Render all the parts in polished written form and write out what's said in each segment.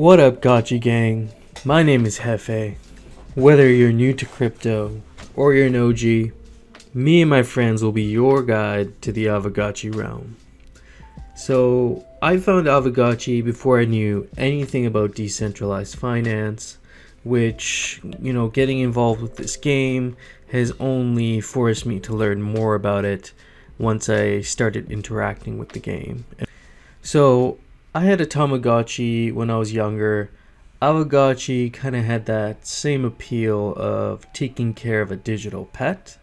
What up, Gotchi gang? My name is Jeffery. Whether you're new to crypto or you're an OG, me and my friends will be your guide to the Aavegotchi realm. So, I found Aavegotchi before I knew anything about decentralized finance, which, getting involved with this game has only forced me to learn more about it once I started interacting with the game. So, I had a Tamagotchi when I was younger. Aavegotchi kind of had that same appeal of taking care of a digital pet,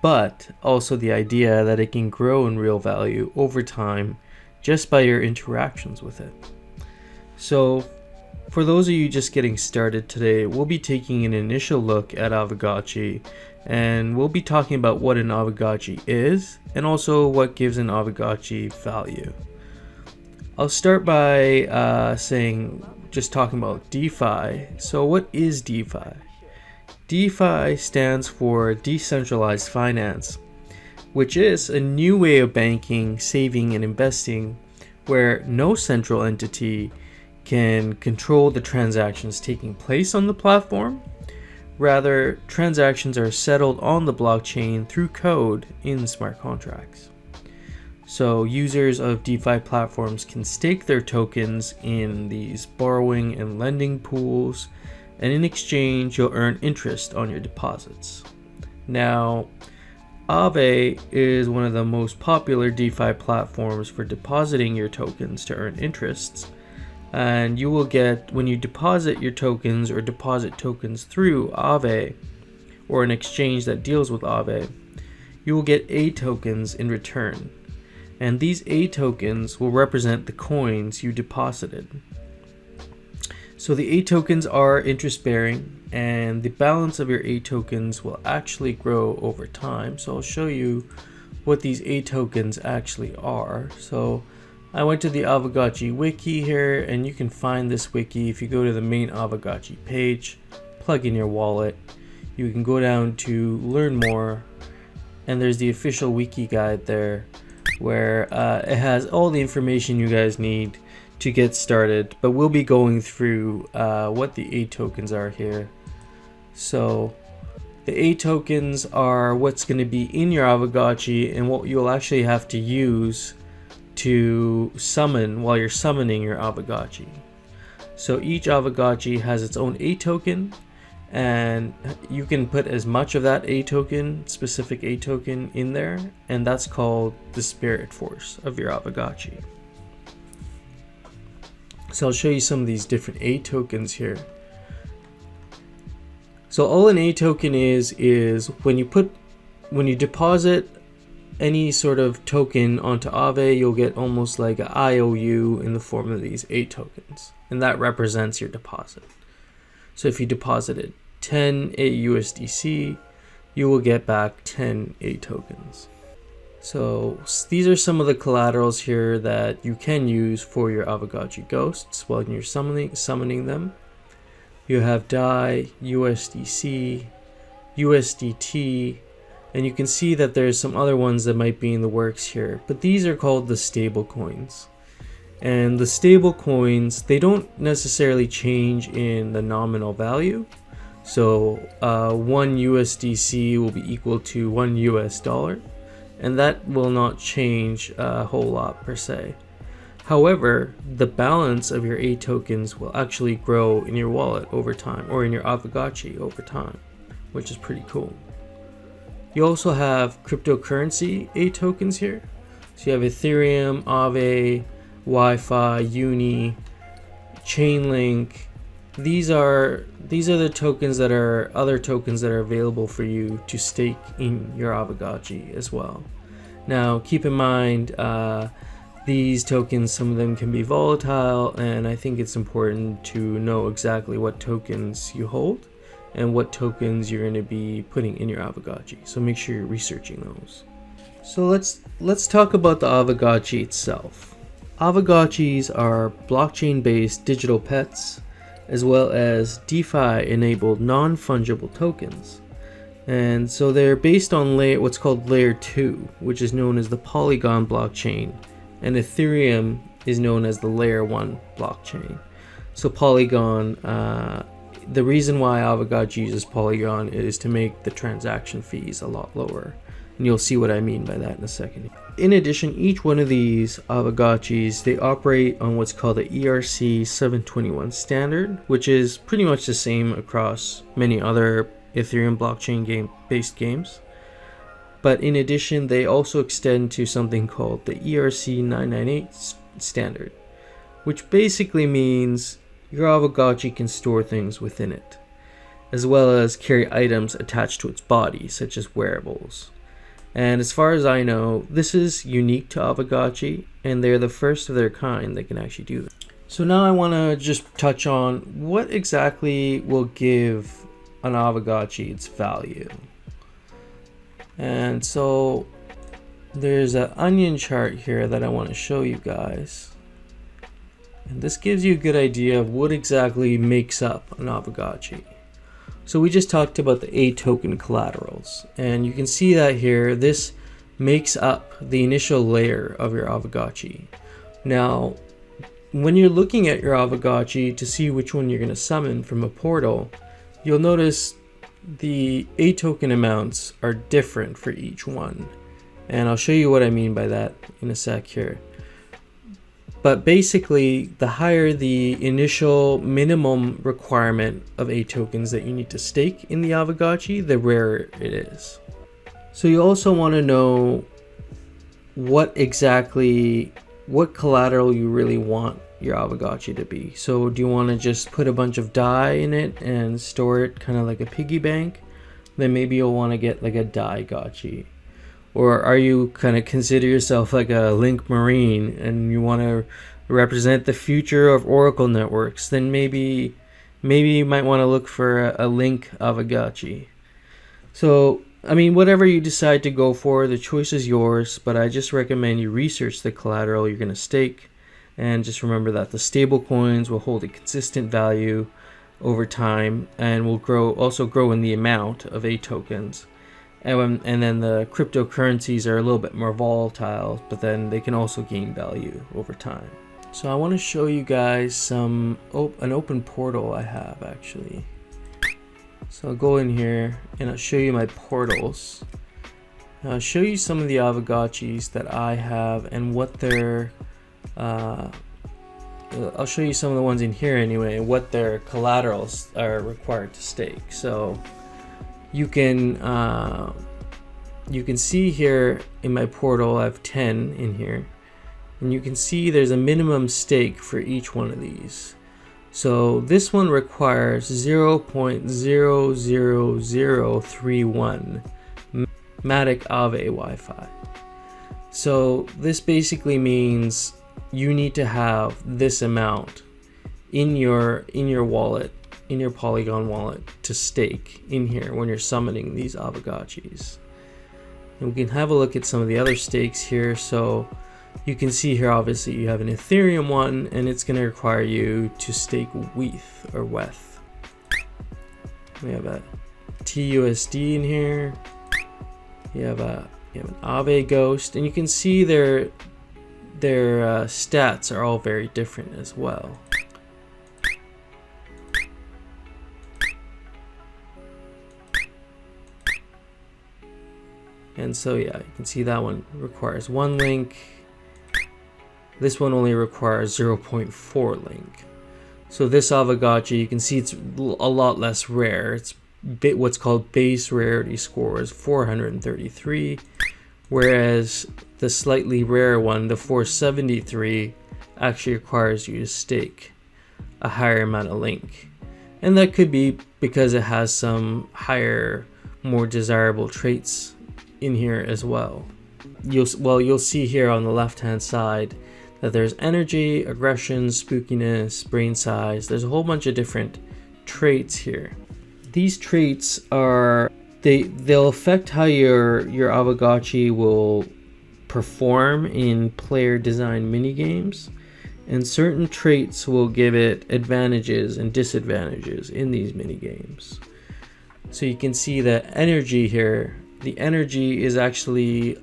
but also the idea that it can grow in real value over time just by your interactions with it. So, for those of you just getting started today, we'll be taking an initial look at Aavegotchi, and we'll be talking about what an Aavegotchi is and also what gives an Aavegotchi value. I'll start by talking about DeFi. So what is DeFi? DeFi stands for decentralized finance, which is a new way of banking, saving, and investing where no central entity can control the transactions taking place on the platform. Rather, transactions are settled on the blockchain through code in smart contracts. So users of DeFi platforms can stake their tokens in these borrowing and lending pools, and in exchange you'll earn interest on your deposits. Now, Aave is one of the most popular DeFi platforms for depositing your tokens to earn interests, and you will get, when you deposit your tokens or deposit tokens through Aave or an exchange that deals with Aave, you will get aTokens in return. And these aTokens will represent the coins you deposited. So the aTokens are interest bearing, and the balance of your aTokens will actually grow over time. So I'll show you what these aTokens actually are. So I went to the Aavegotchi wiki here, and you can find this wiki if you go to the main Aavegotchi page, plug in your wallet, you can go down to learn more, and there's the official wiki guide there, where it has all the information you guys need to get started, but we'll be going through what the aTokens are here. So the aTokens are what's going to be in your Aavegotchi and what you'll actually have to use to summon while you're summoning your Aavegotchi. So each Aavegotchi has its own aToken, and you can put as much of that specific aToken in there, and that's called the spirit force of your Aavegotchi. So I'll show you some of these different aTokens here. So all an aToken is when you deposit any sort of token onto Aave, you'll get almost like an IOU in the form of these aTokens, and that represents your deposit. So if you deposited 10 AUSDC, you will get back 10 aTokens. So these are some of the collaterals here that you can use for your Aavegotchi ghosts while you're summoning them. You have DAI, USDC, USDT, and you can see that there's some other ones that might be in the works here, but these are called the stable coins. And the stable coins, they don't necessarily change in the nominal value. So 1 USDC will be equal to $1 US, and that will not change a whole lot per se. However, the balance of your aTokens will actually grow in your wallet over time, or in your Aavegotchi over time, which is pretty cool. You also have cryptocurrency aTokens here. So you have Ethereum, Aave, Wi-Fi, Uni, Chainlink. These are the tokens that are other tokens that are available for you to stake in your Aavegotchi as well. Now keep in mind these tokens, some of them can be volatile, and I think it's important to know exactly what tokens you hold and what tokens you're going to be putting in your Aavegotchi. So make sure you're researching those. So let's talk about the Aavegotchi itself. Aavegotchis are blockchain-based digital pets, as well as DeFi-enabled non-fungible tokens. And so they're based on what's called layer 2, which is known as the Polygon blockchain, and Ethereum is known as the layer 1 blockchain. So Polygon, the reason why Aavegotchi uses Polygon is to make the transaction fees a lot lower. And you'll see what I mean by that in a second. In addition, each one of these Aavegotchis, they operate on what's called the ERC 721 standard, which is pretty much the same across many other Ethereum blockchain based games. But in addition, they also extend to something called the ERC 998 standard, which basically means your Aavegotchi can store things within it, as well as carry items attached to its body, such as wearables. And as far as I know, this is unique to Aavegotchi, and they're the first of their kind that can actually do that. So now I want to just touch on what exactly will give an Aavegotchi its value. And so there's an onion chart here that I want to show you guys. And this gives you a good idea of what exactly makes up an Aavegotchi. So we just talked about the A token collaterals, and you can see that here, this makes up the initial layer of your Aavegotchi. Now, when you're looking at your Aavegotchi to see which one you're going to summon from a portal, you'll notice the A token amounts are different for each one. And I'll show you what I mean by that in a sec here. But basically, the higher the initial minimum requirement of A tokens that you need to stake in the Aavegotchi, the rarer it is. So you also want to know what collateral you really want your Aavegotchi to be. So do you want to just put a bunch of DAI in it and store it kind of like a piggy bank? Then maybe you'll want to get like a DAI gotchi. Or are you kind of consider yourself like a Link Marine and you want to represent the future of Oracle networks? Then maybe you might want to look for a Link Aavegotchi. So I mean, whatever you decide to go for, the choice is yours, but I just recommend you research the collateral you're going to stake. And just remember that the stable coins will hold a consistent value over time and will also grow in the amount of A tokens. And then the cryptocurrencies are a little bit more volatile, but then they can also gain value over time. So I want to show you guys an open portal I have actually. So I'll go in here and I'll show you my portals. I'll show you some of the Aavegotchis that I have and what they're I'll show you some of the ones in here anyway, what their collaterals are required to stake. So you can see here in my portal I have 10 in here, and you can see there's a minimum stake for each one of these. So this one requires 0.00031 Matic Aave Wi-Fi. So this basically means you need to have this amount in your wallet, in your Polygon wallet, to stake in here when you're summoning these Aavegotchis. And we can have a look at some of the other stakes here. So you can see here, obviously you have an Ethereum one, and it's going to require you to stake WETH or WETH. We have a TUSD in here. You have an Aavegotchi, and you can see their stats are all very different as well. And so yeah, you can see that one requires 1 link. This one only requires 0.4 link. So this Aavegotchi, you can see it's a lot less rare. It's what's called base rarity score is 433, whereas the slightly rare one, the 473, actually requires you to stake a higher amount of link. And that could be because it has some higher, more desirable traits in here as well. You'll see here on the left hand side that there's energy, aggression, spookiness, brain size. There's a whole bunch of different traits here. These traits are they'll affect how your Aavegotchi will perform in player design minigames, and certain traits will give it advantages and disadvantages in these minigames. So you can see that energy here, the energy is actually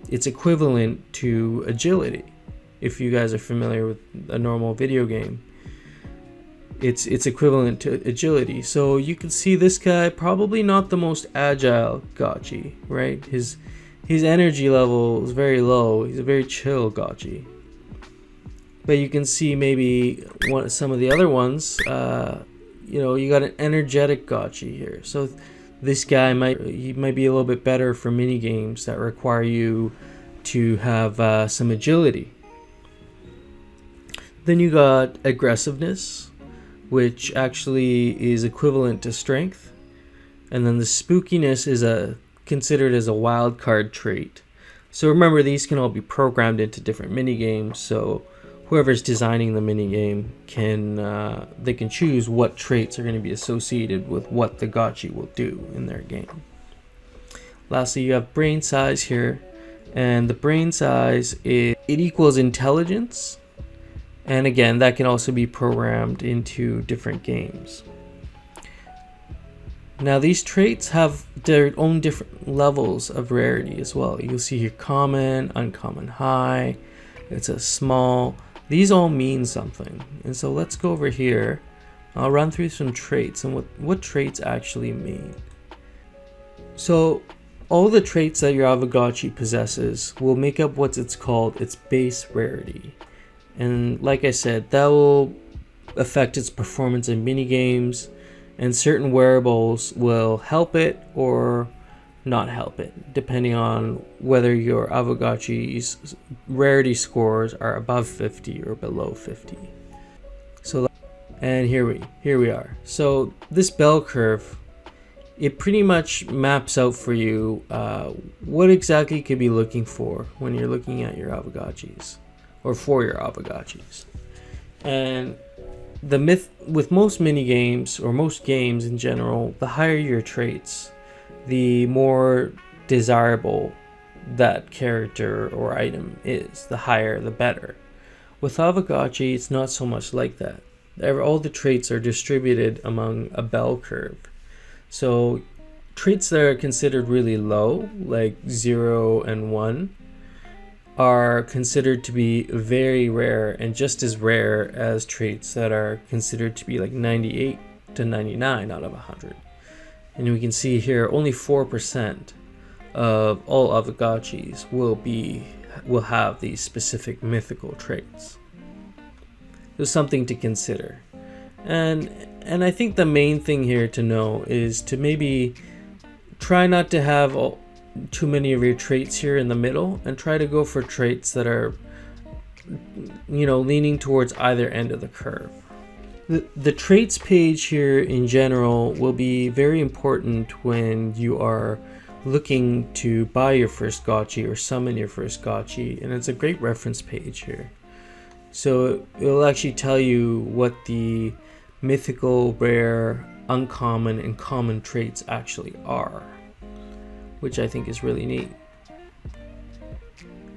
it's equivalent to agility, if you guys are familiar with a normal video game. it's equivalent to agility. So you can see this guy probably not the most agile gotchi, right? His energy level is very low. He's a very chill gotchi. But you can see maybe some of the other ones, you got an energetic gotchi here. So this guy might be a little bit better for mini games that require you to have some agility. Then you got aggressiveness, which actually is equivalent to strength. And then the spookiness is considered as a wild card trait. So remember, these can all be programmed into different mini games. So whoever's designing the mini game can choose what traits are going to be associated with what the gotchi will do in their game. Lastly, you have brain size here, and the brain size it equals intelligence, and again that can also be programmed into different games. Now these traits have their own different levels of rarity as well. You'll see here common, uncommon, high, it's a small. These all mean something. And so let's go over here. I'll run through some traits and what traits actually mean. So all the traits that your Aavegotchi possesses will make up what it's called its base rarity. And like I said, that will affect its performance in mini games, and certain wearables will help it or not help it, depending on whether your Aavegotchi's rarity scores are above 50 or below 50. And here we are. So this bell curve, it pretty much maps out for you what exactly you could be looking for when you're looking at your Aavegotchis, or for your Aavegotchis. And the myth with most mini games, or most games in general, the higher your traits, the more desirable that character or item is. The higher the better. With Aavegotchi, it's not so much like that. All the traits are distributed among a bell curve. So traits that are considered really low, like 0 and 1, are considered to be very rare, and just as rare as traits that are considered to be like 98 to 99 out of 100. And we can see here only 4% of all Aavegotchis will have these specific mythical traits. There's something to consider. And I think the main thing here to know is to maybe try not to have too many of your traits here in the middle, and try to go for traits that are leaning towards either end of the curve. The traits page here in general will be very important when you are looking to buy your first gotchi or summon your first gotchi, and it's a great reference page here. So it'll actually tell you what the mythical, rare, uncommon, and common traits actually are, which I think is really neat.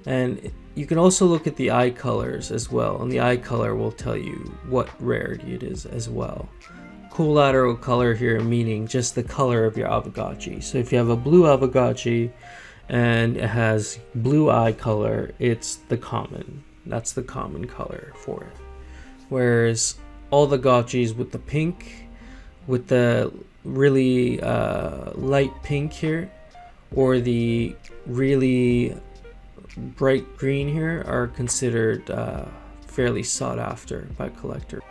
And you can also look at the eye colors as well, and the eye color will tell you what rarity it is as well. Collateral color here meaning just the color of your Aavegotchi. So if you have a blue Aavegotchi and it has blue eye color, it's the common. That's the common color for it. Whereas all the gotchis with the pink, with the really light pink here, or the really bright green here, are considered fairly sought after by collectors.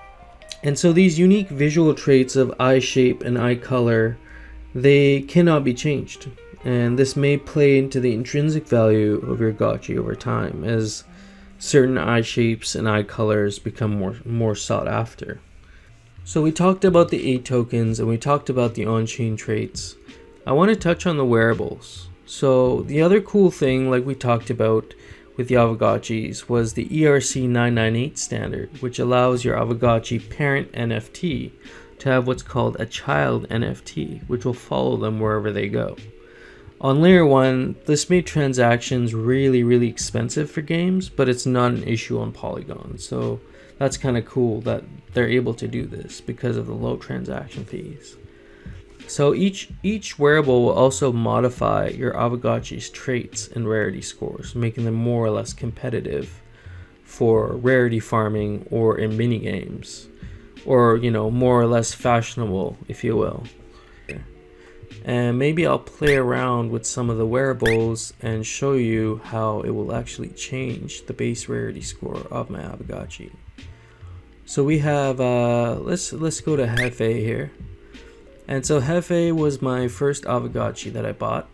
And so these unique visual traits of eye shape and eye color, they cannot be changed, and this may play into the intrinsic value of your gotchi over time as certain eye shapes and eye colors become more sought after. So we talked about the aTokens and we talked about the on-chain traits. I want to touch on the wearables. So the other cool thing, like we talked about with the Aavegotchis, was the ERC 998 standard, which allows your Aavegotchi parent NFT to have what's called a child NFT, which will follow them wherever they go. On layer 1, this made transactions really expensive for games, but it's not an issue on Polygon. So that's kind of cool that they're able to do this because of the low transaction fees. So each wearable will also modify your Aavegotchi's traits and rarity scores, making them more or less competitive for rarity farming or in mini games, or more or less fashionable, if you will. And maybe I'll play around with some of the wearables and show you how it will actually change the base rarity score of my Aavegotchi. So we have let's go to Jeffery here. And so Jeffery was my first Aavegotchi that I bought,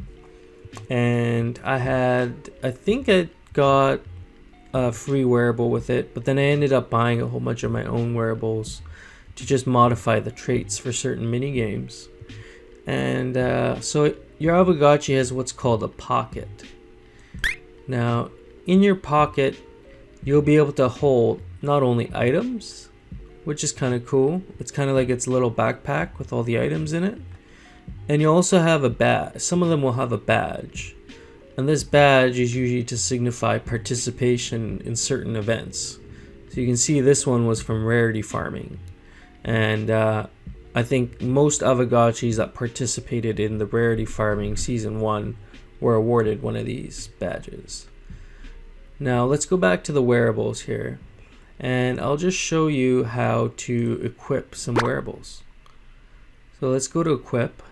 and I think I got a free wearable with it, but then I ended up buying a whole bunch of my own wearables to just modify the traits for certain mini games. And so your Aavegotchi has what's called a pocket. Now, in your pocket, you'll be able to hold not only items, which is kind of cool. It's kind of like its little backpack with all the items in it. And you also have a badge. Some of them will have a badge. And this badge is usually to signify participation in certain events. So you can see this one was from rarity farming. And I think most Aavegotchis that participated in the rarity farming season 1 were awarded one of these badges. Now let's go back to the wearables here, and I'll just show you how to equip some wearables. So let's go to equip,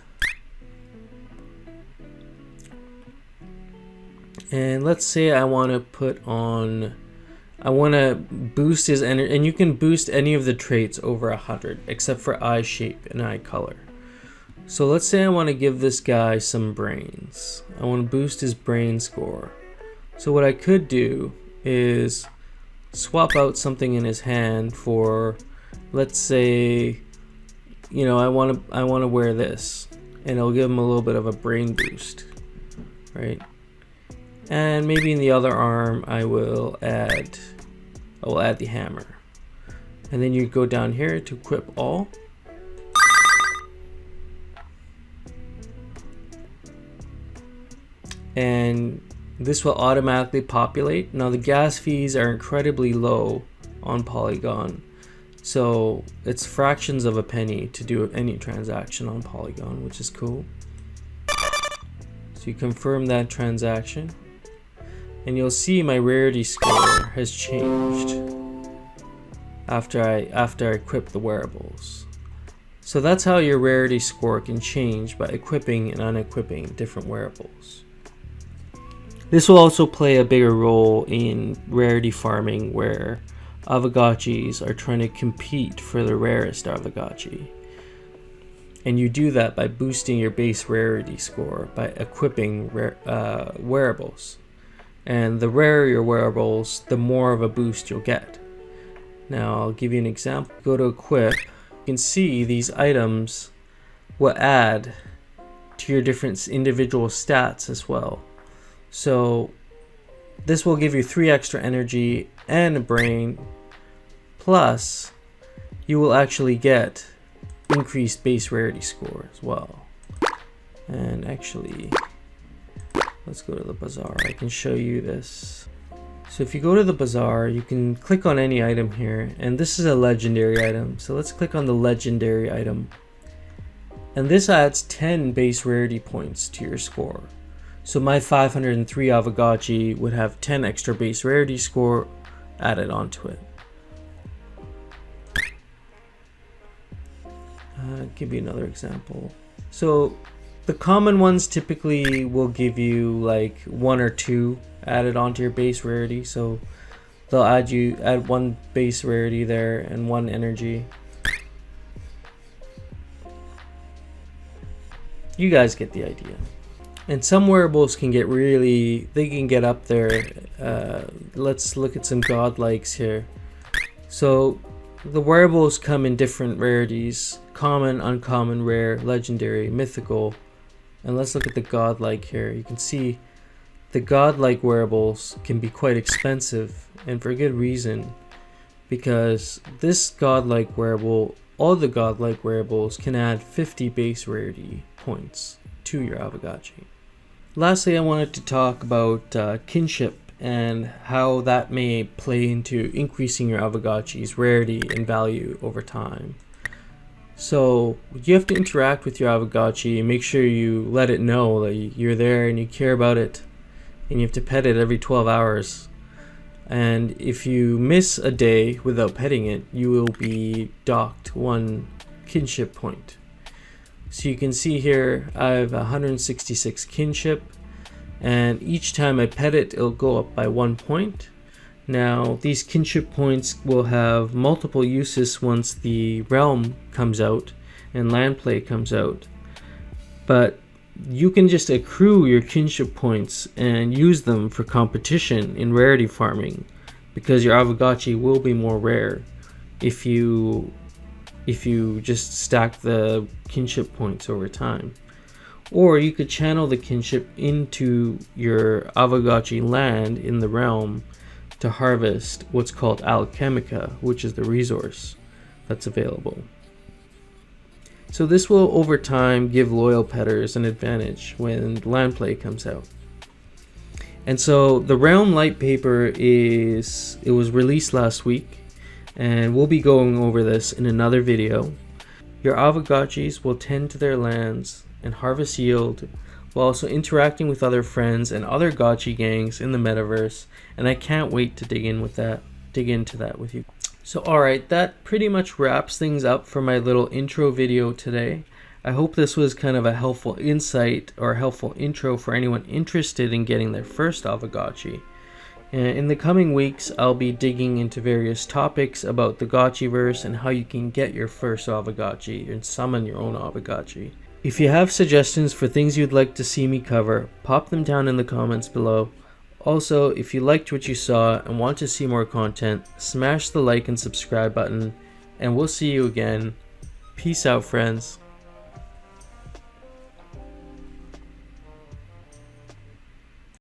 and let's say I want to boost his energy, and you can boost any of the traits over 100 except for eye shape and eye color. So let's say I want to give this guy some brains. I want to boost his brain score. So what I could do is swap out something in his hand for, let's say, I want to wear this, and it'll give him a little bit of a brain boost, right? And maybe in the other arm I will add the hammer. And then you go down here to equip all. And this will automatically populate. Now the gas fees are incredibly low on Polygon, so it's fractions of a penny to do any transaction on Polygon, which is cool. So you confirm that transaction, and you'll see my rarity score has changed after I equip the wearables. So that's how your rarity score can change by equipping and unequipping different wearables. This will also play a bigger role in rarity farming, where Aavegotchis are trying to compete for the rarest Aavegotchi. And you do that by boosting your base rarity score by equipping wearables. And the rarer your wearables, the more of a boost you'll get. Now I'll give you an example. Go to equip. You can see these items will add to your different individual stats as well. So this will give you 3 extra energy and a brain, plus you will actually get increased base rarity score as well. And actually, let's go to the Bazaar. I can show you this. So if you go to the Bazaar, you can click on any item here, and this is a legendary item. So let's click on the legendary item. And this adds 10 base rarity points to your score. So my 503 Aavegotchi would have 10 extra base rarity score added onto it. I'll give you another example. So the common ones typically will give you like 1 or 2 added onto your base rarity. So they'll add 1 base rarity there and 1 energy. You guys get the idea. And some wearables can get they can get up there. Let's look at some godlikes here. So the wearables come in different rarities: common, uncommon, rare, legendary, mythical. And let's look at the godlike here. You can see the godlike wearables can be quite expensive, and for good reason, because this godlike wearable, all the godlike wearables can add 50 base rarity points to your Aavegotchi. Lastly, I wanted to talk about Kinship and how that may play into increasing your Aavegotchi's rarity and value over time. So you have to interact with your Aavegotchi and make sure you let it know that you're there and you care about it, and you have to pet it every 12 hours. And if you miss a day without petting it, you will be docked 1 kinship point. So you can see here I have 166 kinship, and each time I pet it, it'll go up by 1 point. Now these kinship points will have multiple uses once the realm comes out and land play comes out, but you can just accrue your kinship points and use them for competition in rarity farming, because your Aavegotchi will be more rare if you just stack the kinship points over time. Or you could channel the kinship into your Aavegotchi land in the realm to harvest what's called alchemica, which is the resource that's available. So this will over time give loyal petters an advantage when land play comes out. And so the realm light paper was released last week, and we'll be going over this in another video. Your Aavegotchis will tend to their lands and harvest yield while also interacting with other friends and other gotchi gangs in the metaverse, and I can't wait to dig into that with you. So alright, that pretty much wraps things up for my little intro video today. I hope this was kind of a helpful insight or a helpful intro for anyone interested in getting their first Aavegotchi. In the coming weeks, I'll be digging into various topics about the Gotchiverse and how you can get your first Aavegotchi and summon your own Aavegotchi. If you have suggestions for things you'd like to see me cover, pop them down in the comments below. Also, if you liked what you saw and want to see more content, smash the like and subscribe button, and we'll see you again. Peace out, friends.